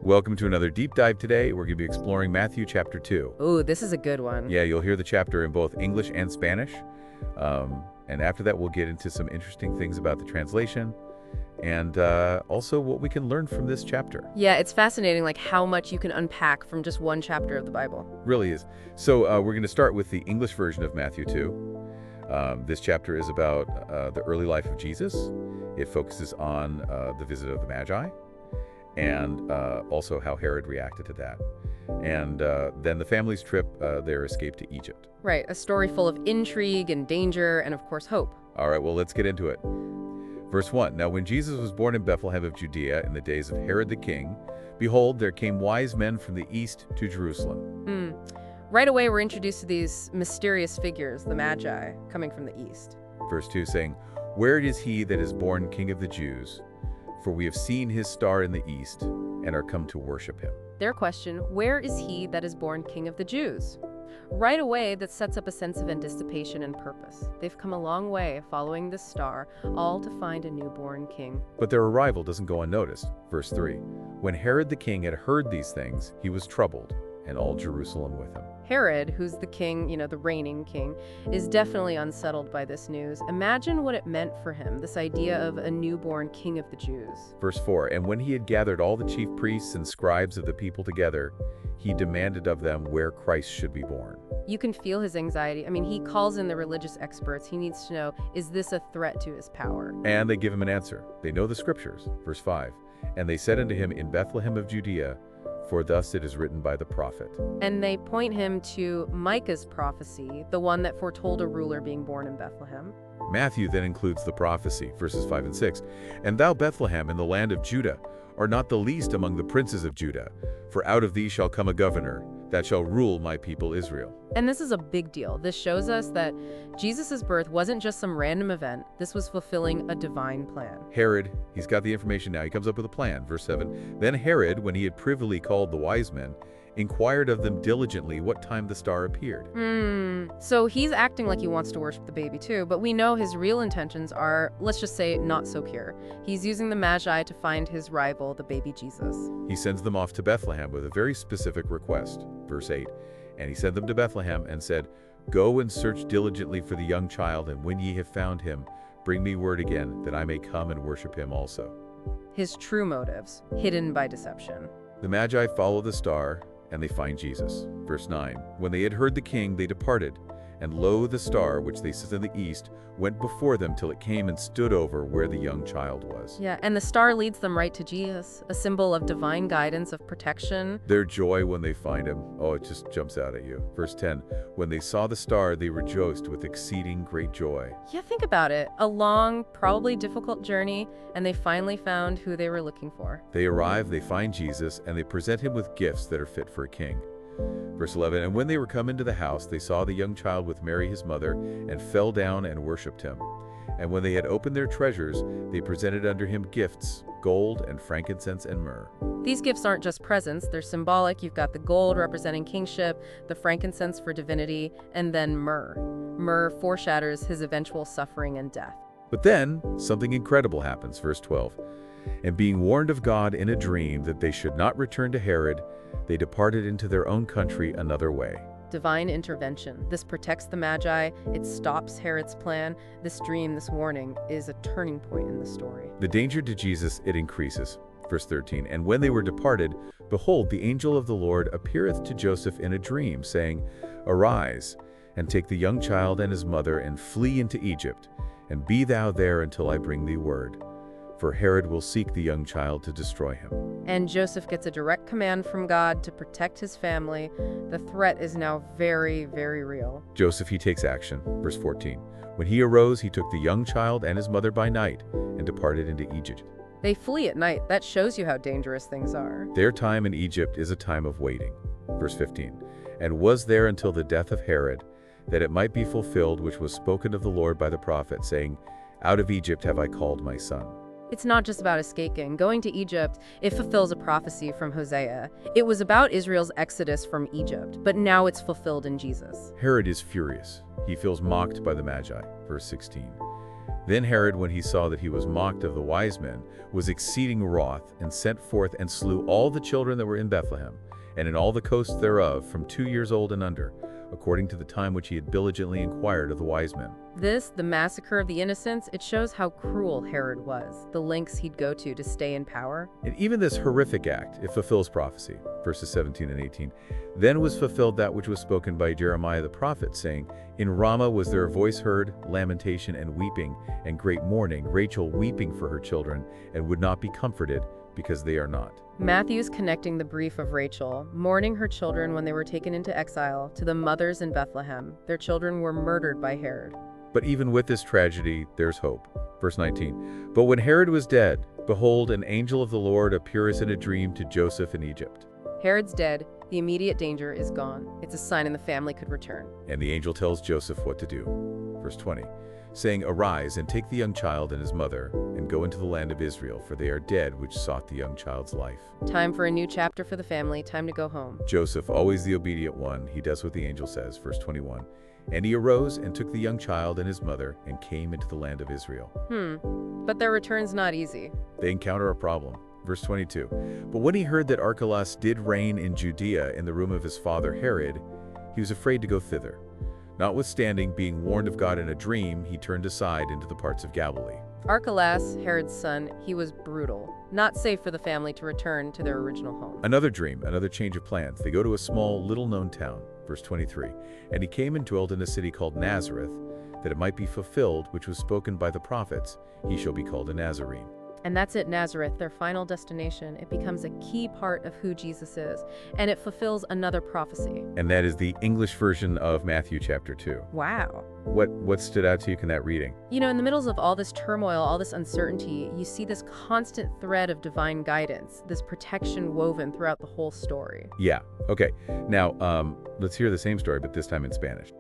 Welcome to another deep dive today. We're going to be exploring Matthew chapter 2. Ooh, this is a good one. Yeah, you'll hear the chapter in both English and Spanish. And after that, we'll get into some interesting things about the translation and also what we can learn from this chapter. Yeah, it's fascinating like how much you can unpack from just one chapter of the Bible. Really is. So we're going to start with the English version of Matthew 2. This chapter is about the early life of Jesus. It focuses on the visit of the Magi and also how Herod reacted to that. And then the family's trip, their escape to Egypt. Right, a story full of intrigue and danger and, of course, hope. All right, well, let's get into it. Verse 1, Now when Jesus was born in Bethlehem of Judea in the days of Herod the king, behold, there came wise men from the east to Jerusalem. Right away, we're introduced to these mysterious figures, the Magi, coming from the east. Verse 2 saying, Where is he that is born King of the Jews? For we have seen his star in the east and are come to worship him. Their question, where is he that is born King of the Jews? Right away, that sets up a sense of anticipation and purpose. They've come a long way following this star, all to find a newborn king. But their arrival doesn't go unnoticed. Verse 3, When Herod the king had heard these things, he was troubled, and all Jerusalem with him. Herod, who's the king, the reigning king, is definitely unsettled by this news. Imagine what it meant for him, this idea of a newborn king of the Jews. Verse 4, And when he had gathered all the chief priests and scribes of the people together, he demanded of them where Christ should be born. You can feel his anxiety. He calls in the religious experts. He needs to know, is this a threat to his power? And they give him an answer. They know the scriptures. Verse 5, And they said unto him, In Bethlehem of Judea, for thus it is written by the prophet. And they point him to Micah's prophecy, the one that foretold a ruler being born in Bethlehem. Matthew then includes the prophecy, verses 5 and 6. And thou, Bethlehem, in the land of Judah, art not the least among the princes of Judah, for out of thee shall come a governor, that shall rule my people Israel. And this is a big deal. This shows us that Jesus' birth wasn't just some random event. This was fulfilling a divine plan. Herod, he's got the information now. He comes up with a plan. Verse 7, Then Herod, when he had privily called the wise men, inquired of them diligently what time the star appeared. So he's acting like he wants to worship the baby too, but we know his real intentions are, let's just say, not so pure. He's using the Magi to find his rival, the baby Jesus. He sends them off to Bethlehem with a very specific request. Verse 8, And he sent them to Bethlehem and said, Go and search diligently for the young child, and when ye have found him, bring me word again, that I may come and worship him also. His true motives, hidden by deception. The Magi follow the star, and they find Jesus. Verse 9, When they had heard the king, they departed. And lo, the star, which they set in the east, went before them till it came and stood over where the young child was. Yeah, and the star leads them right to Jesus, a symbol of divine guidance, of protection. Their joy when they find him, oh, it just jumps out at you. Verse 10, When they saw the star, they rejoiced with exceeding great joy. Yeah, think about it. A long, probably difficult journey, and they finally found who they were looking for. They arrive, they find Jesus, and they present him with gifts that are fit for a king. Verse 11, And when they were come into the house, they saw the young child with Mary his mother, and fell down and worshipped him. And when they had opened their treasures, they presented unto him gifts, gold and frankincense and myrrh. These gifts aren't just presents, they're symbolic. You've got the gold representing kingship, the frankincense for divinity, and then myrrh. Myrrh foreshadows his eventual suffering and death. But then, something incredible happens. Verse 12, And being warned of God in a dream that they should not return to Herod, they departed into their own country another way. Divine intervention. This protects the Magi. It stops Herod's plan. This dream, this warning, is a turning point in the story. The danger to Jesus, it increases. Verse 13, And when they were departed, behold, the angel of the Lord appeareth to Joseph in a dream, saying, Arise, and take the young child and his mother, and flee into Egypt, and be thou there until I bring thee word. For Herod will seek the young child to destroy him. And Joseph gets a direct command from God to protect his family. The threat is now very, very real. Joseph, he takes action. Verse 14, When he arose, he took the young child and his mother by night, and departed into Egypt. They flee at night. That shows you how dangerous things are. Their time in Egypt is a time of waiting. Verse 15, And was there until the death of Herod, that it might be fulfilled which was spoken of the Lord by the prophet, saying, Out of Egypt have I called my son. It's not just about escaping. Going to Egypt, it fulfills a prophecy from Hosea. It was about Israel's exodus from Egypt, but now it's fulfilled in Jesus. Herod is furious. He feels mocked by the Magi. Verse 16. Then Herod, when he saw that he was mocked of the wise men, was exceeding wroth, and sent forth and slew all the children that were in Bethlehem, and in all the coasts thereof, from 2 years old and under, according to the time which he had diligently inquired of the wise men. This, the massacre of the innocents, it shows how cruel Herod was, the lengths he'd go to stay in power. And even this horrific act, it fulfills prophecy, verses 17 and 18. Then was fulfilled that which was spoken by Jeremiah the prophet, saying, In Ramah was there a voice heard, lamentation and weeping, and great mourning, Rachel weeping for her children, and would not be comforted, because they are not. Matthew's connecting the grief of Rachel, mourning her children when they were taken into exile, to the mothers in Bethlehem. Their children were murdered by Herod. But even with this tragedy, there's hope. Verse 19, But when Herod was dead, behold, an angel of the Lord appeareth in a dream to Joseph in Egypt. Herod's dead. The immediate danger is gone. It's a sign the family could return. And the angel tells Joseph what to do. Verse 20, saying, Arise, and take the young child and his mother, and go into the land of Israel, for they are dead which sought the young child's life. Time for a new chapter for the family. Time to go home. Joseph, always the obedient one, he does what the angel says. Verse 21, And he arose and took the young child and his mother, and came into the land of Israel. But their return's not easy. They encounter a problem. Verse 22, But when he heard that Archelaus did reign in Judea in the room of his father Herod, he was afraid to go thither. Notwithstanding, being warned of God in a dream, he turned aside into the parts of Galilee. Archelaus, Herod's son, he was brutal. Not safe for the family to return to their original home. Another dream, another change of plans. They go to a small, little-known town. Verse 23, And he came and dwelt in a city called Nazareth, that it might be fulfilled, which was spoken by the prophets, He shall be called a Nazarene. And that's it, Nazareth, their final destination. It becomes a key part of who Jesus is, and it fulfills another prophecy. And that is the English version of Matthew chapter 2. Wow. What stood out to you in that reading? You know, in the middle of all this turmoil, all this uncertainty, you see this constant thread of divine guidance, this protection woven throughout the whole story. Yeah, okay. Now, let's hear the same story, but this time in Spanish.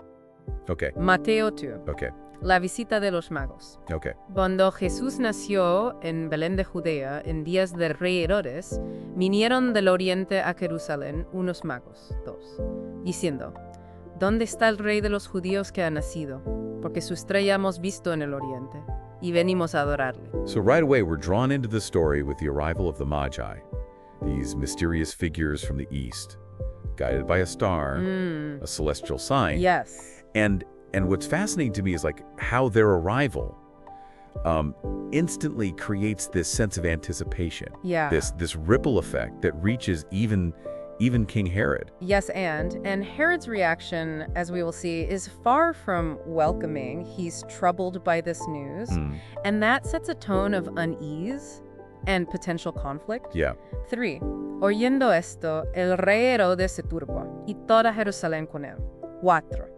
Okay. Mateo 2. Okay. La visita de los magos. Okay. Cuando Jesús nació en Belén de Judea, en días del rey Herodes, vinieron del oriente a Jerusalén unos magos, dos, diciendo, ¿Dónde está el rey de los judíos que ha nacido? Porque su estrella hemos visto en el oriente, y venimos a adorarle. So right away, we're drawn into the story with the arrival of the Magi, these mysterious figures from the east, guided by a star, a celestial sign. Yes. And what's fascinating to me is like how their arrival instantly creates this sense of anticipation. Yeah. This ripple effect that reaches even King Herod. Yes, and Herod's reaction, as we will see, is far from welcoming. He's troubled by this news, and that sets a tone of unease and potential conflict. Yeah. 3. Oyendo esto, el rey Herodes se turbó, y toda Jerusalén con él. 4.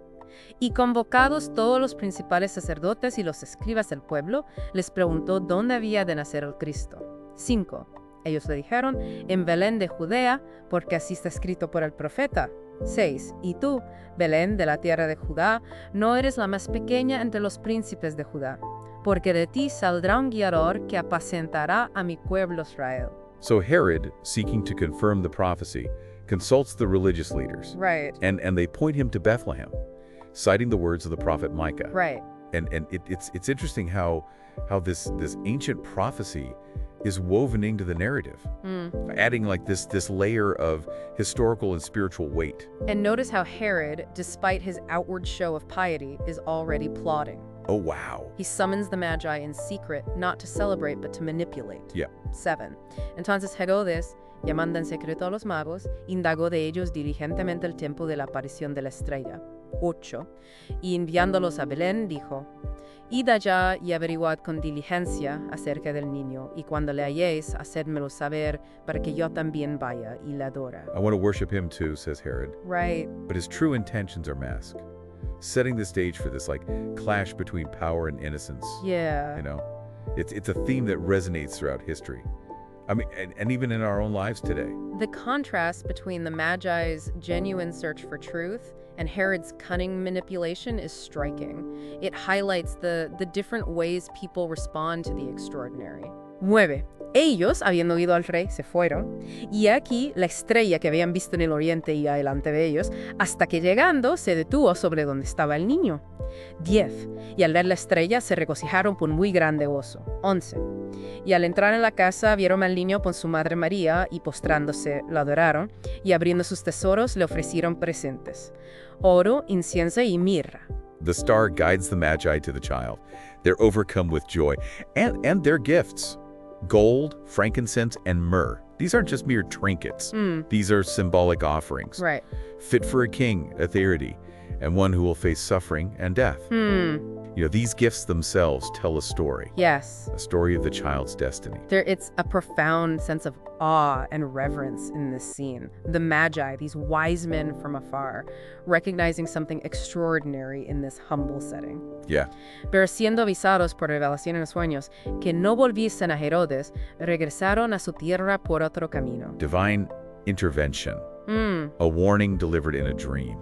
Y convocados todos los principales sacerdotes y los escribas del pueblo, les preguntó dónde había de nacer el Cristo. 5. Ellos le dijeron, en Belén de Judea, porque así está escrito por el profeta. 6. Y tú, Belén de la tierra de Judá, no eres la más pequeña entre los príncipes de Judá, porque de ti saldrá un guiador que apacentará a mi pueblo Israel. So Herod, seeking to confirm the prophecy, consults the religious leaders. Right. And they point him to Bethlehem, citing the words of the prophet Micah. Right. And it's interesting how this ancient prophecy is woven into the narrative, adding like this layer of historical and spiritual weight. And notice how Herod, despite his outward show of piety, is already plotting. Oh, wow. He summons the Magi in secret, not to celebrate, but to manipulate. Yeah. 7. Entonces Herodes, llamando en secreto a los magos, indagó de ellos diligentemente el tiempo de la aparición de la estrella. 8. Y enviándolos a Belén, dijo, Id allá y averiguad con diligencia acerca del niño, y cuando le halléis, hacedmelo saber, para que yo también vaya y le adore. I want to worship him too, says Herod. Right. But his true intentions are masked, setting the stage for this like clash between power and innocence. Yeah. You know, it's a theme that resonates throughout history. I mean, and even in our own lives today. The contrast between the Magi's genuine search for truth and Herod's cunning manipulation is striking. It highlights the different ways people respond to the extraordinary. 9. Ellos, habiendo oído al rey, se fueron, y aquí la estrella que habían visto en el oriente iba delante de ellos, hasta que llegando se detuvo sobre donde estaba el niño. 10. Y al ver la estrella se regocijaron con muy grande gozo. 11. Y al entrar en la casa vieron al niño con su madre María, y postrándose lo adoraron, y abriendo sus tesoros le ofrecieron presentes: oro, incienso y mirra. The star guides the Magi to the child. They're overcome with joy. And their gifts. Gold, frankincense, and myrrh. These aren't just mere trinkets. These are symbolic offerings. Right. Fit for a king, authority, and one who will face suffering and death. These gifts themselves tell a story. Yes. A story of the child's destiny. It's a profound sense of awe and reverence in this scene. The Magi, these wise men from afar, recognizing something extraordinary in this humble setting. Yeah. Pero siendo avisados por revelación en sueños que no volviesen a Herodes, regresaron a su tierra por otro camino. Divine intervention. A warning delivered in a dream.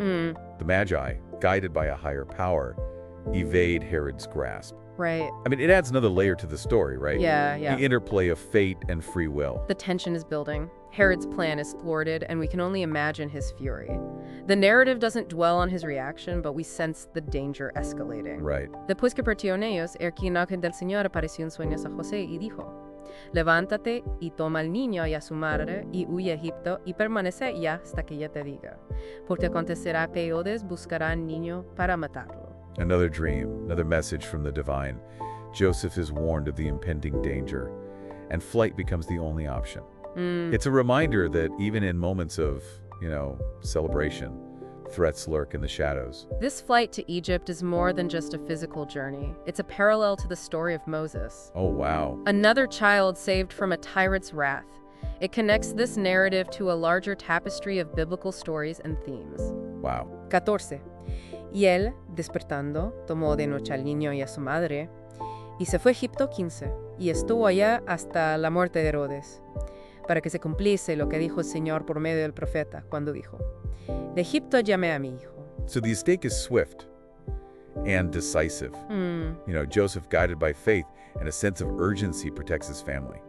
The Magi, guided by a higher power, evade Herod's grasp. Right. I mean, it adds another layer to the story, right? Yeah. The interplay of fate and free will. The tension is building. Herod's plan is thwarted, and we can only imagine his fury. The narrative doesn't dwell on his reaction, but we sense the danger escalating. Right. Después que partieron ellos, aquí un ángel del Señor apareció en sueños a José y dijo: levántate y toma al niño y a su madre y huye a Egipto y permanece allá hasta que ella te diga, porque acontecerá que Herodes buscará al niño para matarlo. Another dream, another message from the divine. Joseph is warned of the impending danger, and flight becomes the only option. It's a reminder that even in moments of, celebration, threats lurk in the shadows. This flight to Egypt is more than just a physical journey. It's a parallel to the story of Moses. Oh, wow. Another child saved from a tyrant's wrath. It connects this narrative to a larger tapestry of biblical stories and themes. Wow. 14. Y él, despertando, tomó de noche al niño y a su madre, y se fue a Egipto. 15. Y estuvo allá hasta la muerte de Herodes, para que se cumpliese lo que dijo el Señor por medio del profeta, cuando dijo: de Egipto llamé a mi hijo. So the escape is swift and decisive. Joseph, guided by faith and a sense of urgency, protects his family.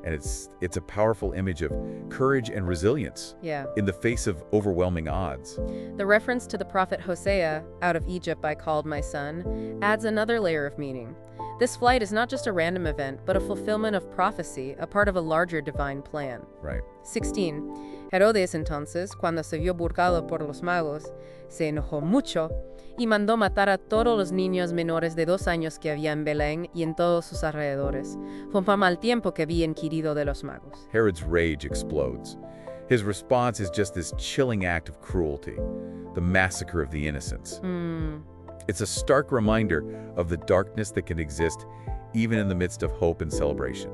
And it's a powerful image of courage and resilience in the face of overwhelming odds. The reference to the prophet Hosea, out of Egypt I called my son, adds another layer of meaning. This flight is not just a random event, but a fulfillment of prophecy, a part of a larger divine plan. Right. 16. Herodes entonces, cuando se vio burlado por los magos, se enojó mucho y mandó matar a todos los niños menores de 2 años que había en Belén y en todos sus alrededores, conforme al tiempo que había inquirido de los magos. Herod's rage explodes. His response is just this chilling act of cruelty, the massacre of the innocents. It's a stark reminder of the darkness that can exist even in the midst of hope and celebration.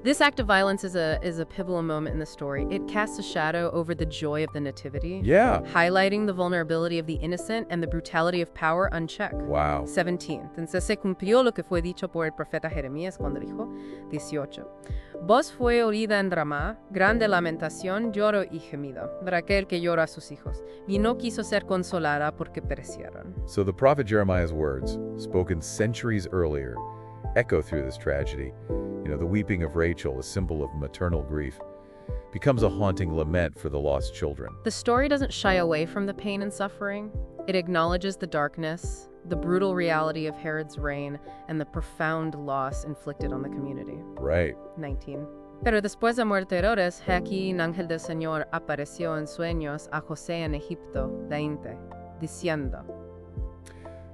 This act of violence is a pivotal moment in the story. It casts a shadow over the joy of the nativity, highlighting the vulnerability of the innocent and the brutality of power unchecked. Wow. 17. Entonces se cumplió lo que fue dicho por el profeta Jeremías cuando dijo, 18. Voz fue oída en Ramá, grande lamentación, lloro y gemido, de aquel que llora a sus hijos, y no quiso ser consolada porque perecieron. So the prophet Jeremiah's words, spoken centuries earlier, echo through this tragedy. The weeping of Rachel, a symbol of maternal grief, becomes a haunting lament for the lost children. The story doesn't shy away from the pain and suffering. It acknowledges the darkness, the brutal reality of Herod's reign, and the profound loss inflicted on the community. Right. 19. Pero después de muerte de Herodes, he aquí un ángel del Señor apareció en sueños a José en Egipto, 20, diciendo: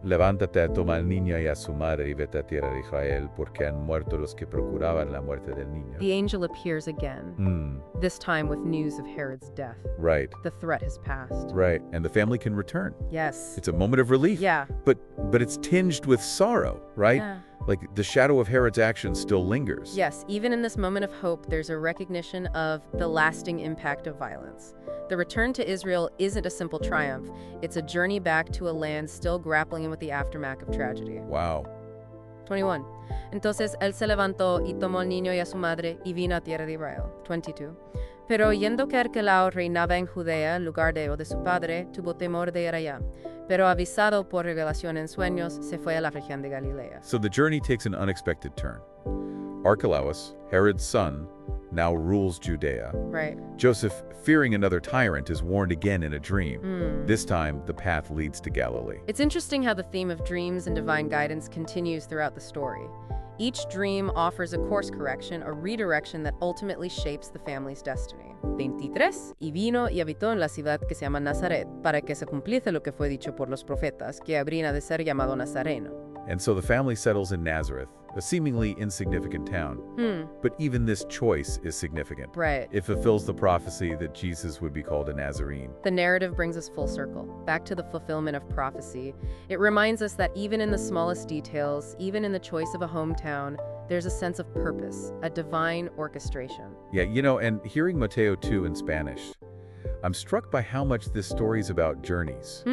levántate, toma al niño y a su madre y vete a tierra de Israel, porque han muerto los que procuraban la muerte del niño. The angel appears again, this time with news of Herod's death. Right. The threat has passed. Right, and the family can return. Yes. It's a moment of relief. Yeah. But it's tinged with sorrow, right? Yeah. Like the shadow of Herod's action still lingers. Yes, even in this moment of hope, there's a recognition of the lasting impact of violence. The return to Israel isn't a simple triumph. It's a journey back to a land still grappling with the aftermath of tragedy. Wow. 21. Entonces él se levantó y tomó al niño y a su madre y vino a tierra de Israel. 22. Pero oyendo que Arquelao reinaba en Judea, lugar de su padre, tuvo temor de ir allá. Pero avisado por revelación en sueños, se fue a la región de Galilea. So the journey takes an unexpected turn. Archelaus, Herod's son, now rules Judea. Right. Joseph, fearing another tyrant, is warned again in a dream. This time, the path leads to Galilee. It's interesting how the theme of dreams and divine guidance continues throughout the story. Each dream offers a course correction, a redirection that ultimately shapes the family's destiny. 23. Y vino y habitó en la ciudad que se llama Nazaret, para que se cumpliese lo que fue dicho por los profetas, que habría de ser llamado Nazareno. And so the family settles in Nazareth, a seemingly insignificant town. But even this choice is significant. Right. It fulfills the prophecy that Jesus would be called a Nazarene. The narrative brings us full circle, back to the fulfillment of prophecy. It reminds us that even in the smallest details, even in the choice of a hometown, there's a sense of purpose, a divine orchestration. Yeah, and hearing Mateo 2 in Spanish, I'm struck by how much this story is about journeys.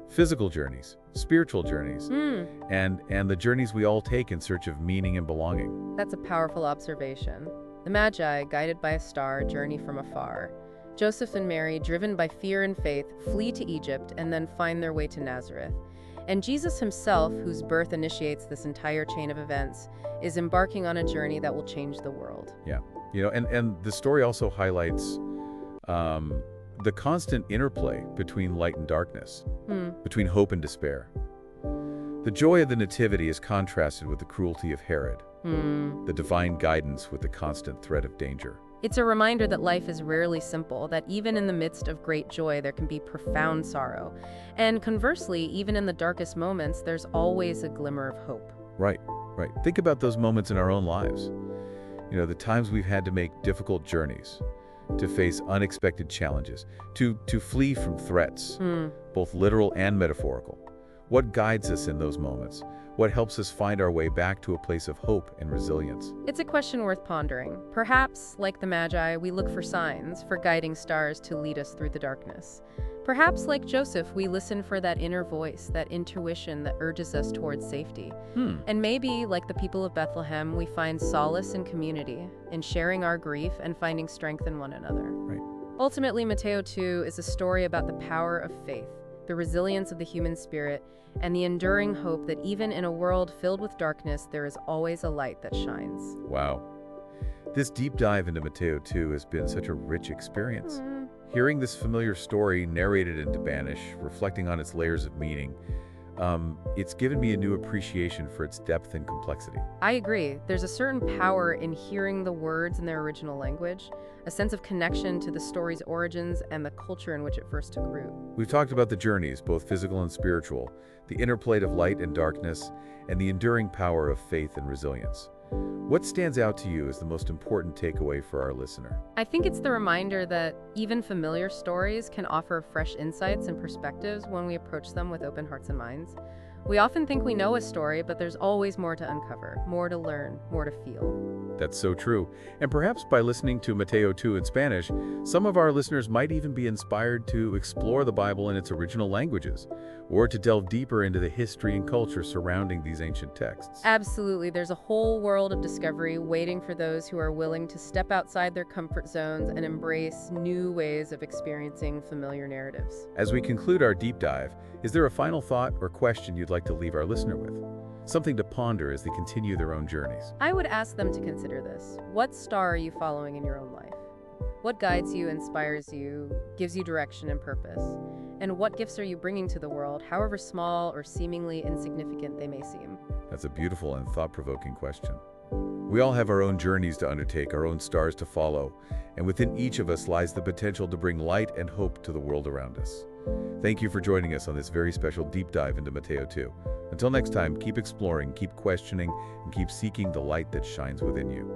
Physical journeys, spiritual journeys, and the journeys we all take in search of meaning and belonging. That's a powerful observation. The Magi, guided by a star, journey from afar. Joseph and Mary, driven by fear and faith, flee to Egypt and then find their way to Nazareth. And Jesus himself, whose birth initiates this entire chain of events, is embarking on a journey that will change the world. Yeah, and the story also highlights the constant interplay between light and darkness, between hope and despair. The joy of the Nativity is contrasted with the cruelty of Herod, the divine guidance with the constant threat of danger. It's a reminder that life is rarely simple, that even in the midst of great joy, there can be profound sorrow. And conversely, even in the darkest moments, there's always a glimmer of hope. Right. Think about those moments in our own lives. The times we've had to make difficult journeys, to face unexpected challenges, to flee from threats, both literal and metaphorical. What guides us in those moments? What helps us find our way back to a place of hope and resilience? It's a question worth pondering. Perhaps, like the Magi, we look for signs, for guiding stars to lead us through the darkness. Perhaps, like Joseph, we listen for that inner voice, that intuition that urges us towards safety. And maybe, like the people of Bethlehem, we find solace in community, in sharing our grief and finding strength in one another. Right. Ultimately, Mateo 2 is a story about the power of faith, the resilience of the human spirit, and the enduring hope that even in a world filled with darkness, there is always a light that shines. Wow. This deep dive into Mateo 2 has been such a rich experience. Hearing this familiar story narrated in Spanish, reflecting on its layers of meaning, it's given me a new appreciation for its depth and complexity. I agree. There's a certain power in hearing the words in their original language, a sense of connection to the story's origins and the culture in which it first took root. We've talked about the journeys, both physical and spiritual, the interplay of light and darkness, and the enduring power of faith and resilience. What stands out to you as the most important takeaway for our listener? I think it's the reminder that even familiar stories can offer fresh insights and perspectives when we approach them with open hearts and minds. We often think we know a story, but there's always more to uncover, more to learn, more to feel. That's so true. And perhaps by listening to Mateo 2 in Spanish, some of our listeners might even be inspired to explore the Bible in its original languages, or to delve deeper into the history and culture surrounding these ancient texts. Absolutely. There's a whole world of discovery waiting for those who are willing to step outside their comfort zones and embrace new ways of experiencing familiar narratives. As we conclude our deep dive, is there a final thought or question you'd like to leave our listener with? Something to ponder as they continue their own journeys. I would ask them to consider this. What star are you following in your own life? What guides you, inspires you, gives you direction and purpose? And what gifts are you bringing to the world, however small or seemingly insignificant they may seem? That's a beautiful and thought-provoking question. We all have our own journeys to undertake, our own stars to follow, and within each of us lies the potential to bring light and hope to the world around us. Thank you for joining us on this very special deep dive into Mateo 2. Until next time, keep exploring, keep questioning, and keep seeking the light that shines within you.